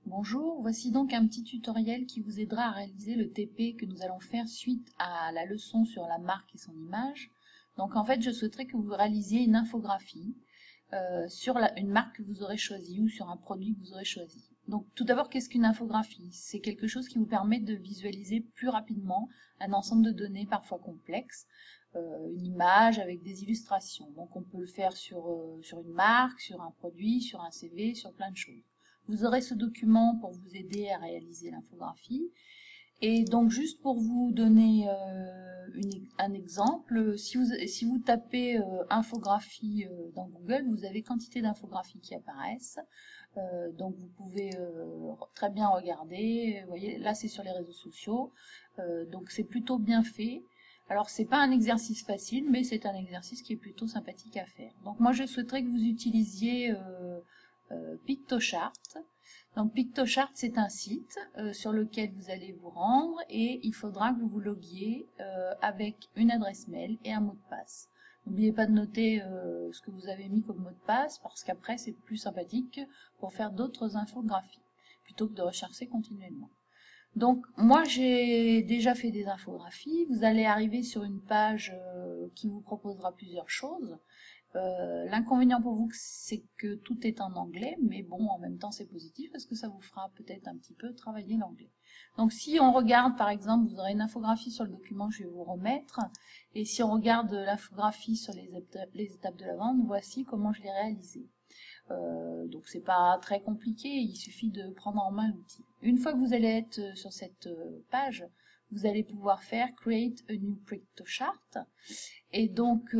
Bonjour, voici donc un petit tutoriel qui vous aidera à réaliser le TP que nous allons faire suite à la leçon sur la marque et son image. Donc en fait, je souhaiterais que vous réalisiez une infographie sur une marque que vous aurez choisie ou sur un produit que vous aurez choisi. Donc tout d'abord, qu'est-ce qu'une infographie? C'est quelque chose qui vous permet de visualiser plus rapidement un ensemble de données parfois complexes, une image avec des illustrations. Donc on peut le faire sur une marque, sur un produit, sur un CV, sur plein de choses. Vous aurez ce document pour vous aider à réaliser l'infographie. Et donc juste pour vous donner un exemple, si vous tapez infographie dans Google, vous avez quantité d'infographies qui apparaissent. Donc vous pouvez très bien regarder. Vous voyez, là c'est sur les réseaux sociaux. Donc c'est plutôt bien fait. Alors c'est pas un exercice facile, mais c'est un exercice qui est plutôt sympathique à faire. Donc moi je souhaiterais que vous utilisiez PictoChart. Donc PictoChart, c'est un site sur lequel vous allez vous rendre et il faudra que vous vous loguiez avec une adresse mail et un mot de passe. N'oubliez pas de noter ce que vous avez mis comme mot de passe parce qu'après c'est plus sympathique pour faire d'autres infographies plutôt que de rechercher continuellement. Donc moi j'ai déjà fait des infographies. Vous allez arriver sur une page qui vous proposera plusieurs choses. L'inconvénient pour vous, c'est que tout est en anglais, mais bon, en même temps, c'est positif parce que ça vous fera peut-être un petit peu travailler l'anglais. Donc, si on regarde, par exemple, vous aurez une infographie sur le document que je vais vous remettre, et si on regarde l'infographie sur les étapes de la vente, voici comment je l'ai réalisée. Donc, c'est pas très compliqué, il suffit de prendre en main l'outil. Une fois que vous allez être sur cette page, vous allez pouvoir faire Create a new PictoChart. Et donc,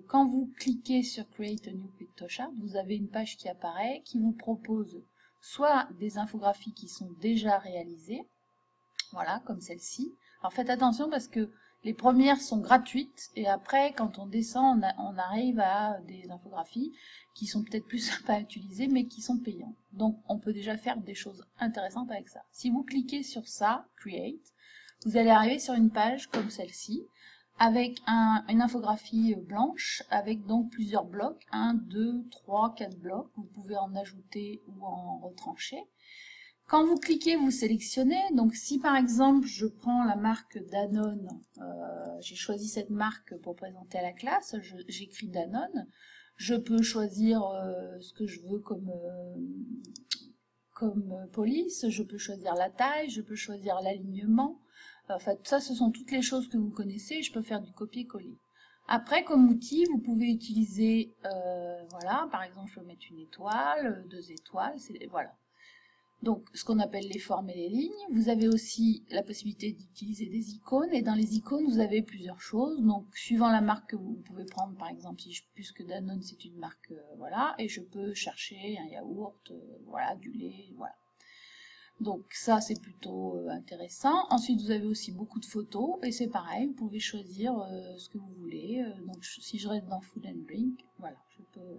quand vous cliquez sur Create a new PictoChart, vous avez une page qui apparaît qui vous propose soit des infographies qui sont déjà réalisées, voilà, comme celle-ci. Alors faites attention parce que les premières sont gratuites et après, quand on descend, on arrive à des infographies qui sont peut-être plus sympas à utiliser mais qui sont payantes. Donc, on peut déjà faire des choses intéressantes avec ça. Si vous cliquez sur ça, Create, vous allez arriver sur une page comme celle-ci, avec une infographie blanche, avec donc plusieurs blocs, 1, 2, 3, 4 blocs, vous pouvez en ajouter ou en retrancher. Quand vous cliquez, vous sélectionnez, donc si par exemple je prends la marque Danone, j'ai choisi cette marque pour présenter à la classe, j'écris Danone, je peux choisir ce que je veux comme police, je peux choisir la taille, je peux choisir l'alignement. En fait, ça, ce sont toutes les choses que vous connaissez, je peux faire du copier-coller. Après, comme outil, vous pouvez utiliser, voilà, par exemple, je peux mettre une étoile, 2 étoiles, voilà. Donc, ce qu'on appelle les formes et les lignes. Vous avez aussi la possibilité d'utiliser des icônes, et dans les icônes, vous avez plusieurs choses. Donc, suivant la marque que vous pouvez prendre, par exemple, puisque Danone, c'est une marque, voilà, et je peux chercher un yaourt, voilà, du lait, voilà. Donc ça, c'est plutôt intéressant. Ensuite, vous avez aussi beaucoup de photos, et c'est pareil, vous pouvez choisir ce que vous voulez. Donc, si je reste dans Food and Drink, voilà, je peux...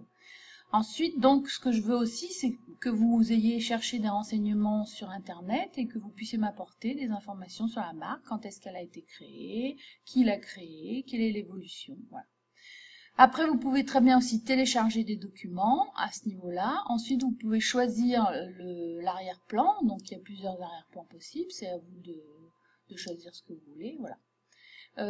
Ensuite, donc, ce que je veux aussi, c'est que vous ayez cherché des renseignements sur Internet et que vous puissiez m'apporter des informations sur la marque, quand est-ce qu'elle a été créée, qui l'a créée, quelle est l'évolution, voilà. Après, vous pouvez très bien aussi télécharger des documents à ce niveau-là. Ensuite, vous pouvez choisir l'arrière-plan. Donc, il y a plusieurs arrière-plans possibles. C'est à vous de choisir ce que vous voulez, voilà.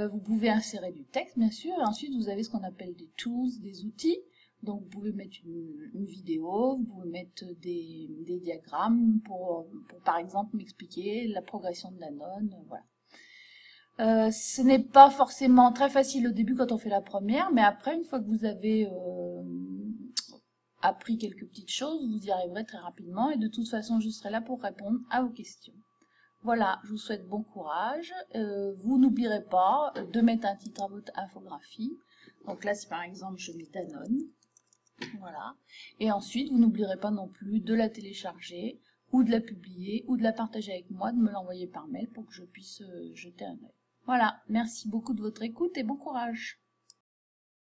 Vous pouvez insérer du texte, bien sûr. Et ensuite, vous avez ce qu'on appelle des tools, des outils. Donc, vous pouvez mettre une vidéo, vous pouvez mettre des diagrammes pour, par exemple, m'expliquer la progression de Danone, voilà. Ce n'est pas forcément très facile au début quand on fait la première, mais après, une fois que vous avez appris quelques petites choses, vous y arriverez très rapidement, et de toute façon, je serai là pour répondre à vos questions. Voilà, je vous souhaite bon courage. Vous n'oublierez pas de mettre un titre à votre infographie. Donc là, si par exemple, je mets Danone, voilà. Et ensuite, vous n'oublierez pas non plus de la télécharger, ou de la publier, ou de la partager avec moi, de me l'envoyer par mail pour que je puisse jeter un œil. Voilà, merci beaucoup de votre écoute et bon courage.